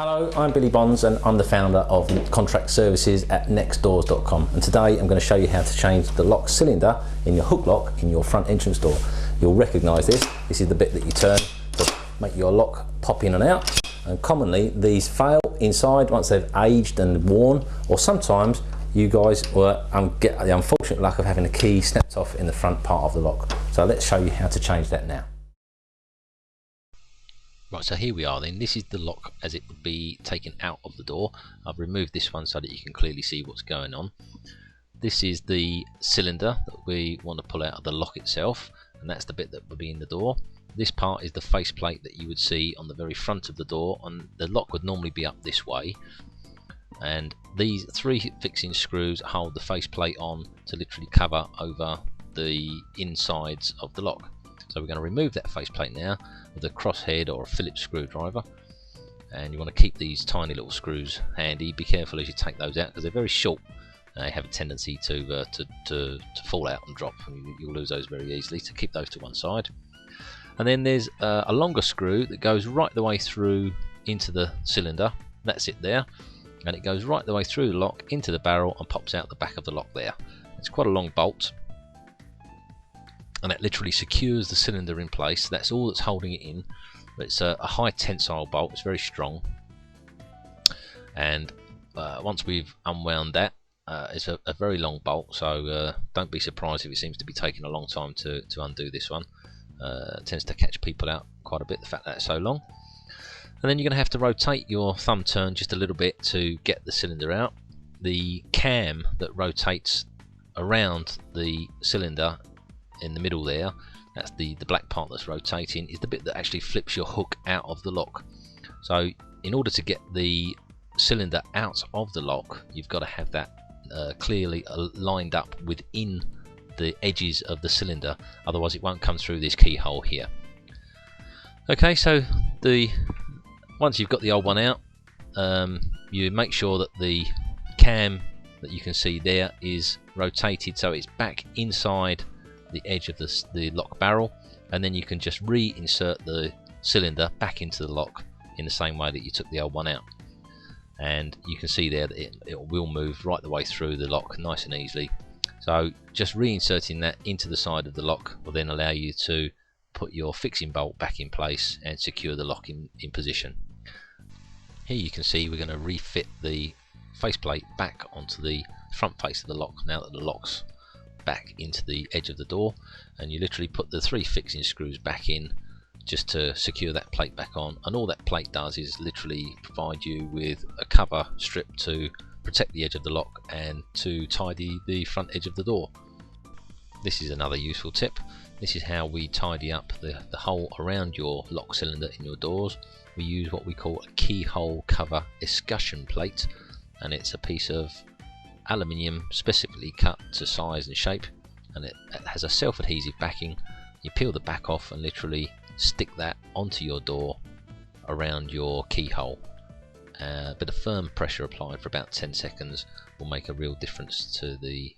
Hello, I'm Billy Bonds and I'm the founder of contract services at nextdoors.com, and today I'm going to show you how to change the lock cylinder in your hook lock in your front entrance door. You'll recognise this. This is the bit that you turn to make your lock pop in and out, and commonly these fail inside once they've aged and worn, or sometimes you guys will get the unfortunate luck of having a key snapped off in the front part of the lock. So let's show you how to change that now. Right, so here we are then. This is the lock as it would be taken out of the door. I've removed this one so that you can clearly see what's going on. This is the cylinder that we want to pull out of the lock itself, and that's the bit that would be in the door. This part is the faceplate that you would see on the very front of the door, and the lock would normally be up this way. And these three fixing screws hold the faceplate on to literally cover over the insides of the lock. So we're going to remove that faceplate now with a crosshead or a Phillips screwdriver, and you want to keep these tiny little screws handy. Be careful as you take those out because they're very short. They have a tendency to fall out and drop, and you'll lose those very easily. So keep those to one side. And then there's a longer screw that goes right the way through into the cylinder. That's it there, and it goes right the way through the lock into the barrel and pops out the back of the lock there. It's quite a long bolt, and that literally secures the cylinder in place. That's all that's holding it in. It's a high tensile bolt. It's very strong, and once we've unwound that, it's a very long bolt, so don't be surprised if it seems to be taking a long time to undo this one. It tends to catch people out quite a bit, the fact that it's so long. And then you're going to have to rotate your thumb turn just a little bit to get the cylinder out. The cam that rotates around the cylinder in the middle there, that's the black part that's rotating, is the bit that actually flips your hook out of the lock. So in order to get the cylinder out of the lock, you've got to have that clearly lined up within the edges of the cylinder, otherwise it won't come through this keyhole here. Okay, so once you've got the old one out, you make sure that the cam that you can see there is rotated so it's back inside the edge of the lock barrel, and then you can just reinsert the cylinder back into the lock in the same way that you took the old one out. And you can see there that it will move right the way through the lock nice and easily. So just reinserting that into the side of the lock will then allow you to put your fixing bolt back in place and secure the lock in position. Here you can see we're going to refit the faceplate back onto the front face of the lock now that the lock's back into the edge of the door, and you literally put the three fixing screws back in just to secure that plate back on. And all that plate does is literally provide you with a cover strip to protect the edge of the lock and to tidy the front edge of the door. This is another useful tip. This is how we tidy up the hole around your lock cylinder in your doors. We use what we call a keyhole cover escutcheon plate, and it's a piece of aluminium specifically cut to size and shape, and it has a self-adhesive backing. You peel the back off and literally stick that onto your door around your keyhole. A bit of firm pressure applied for about 10 seconds will make a real difference to the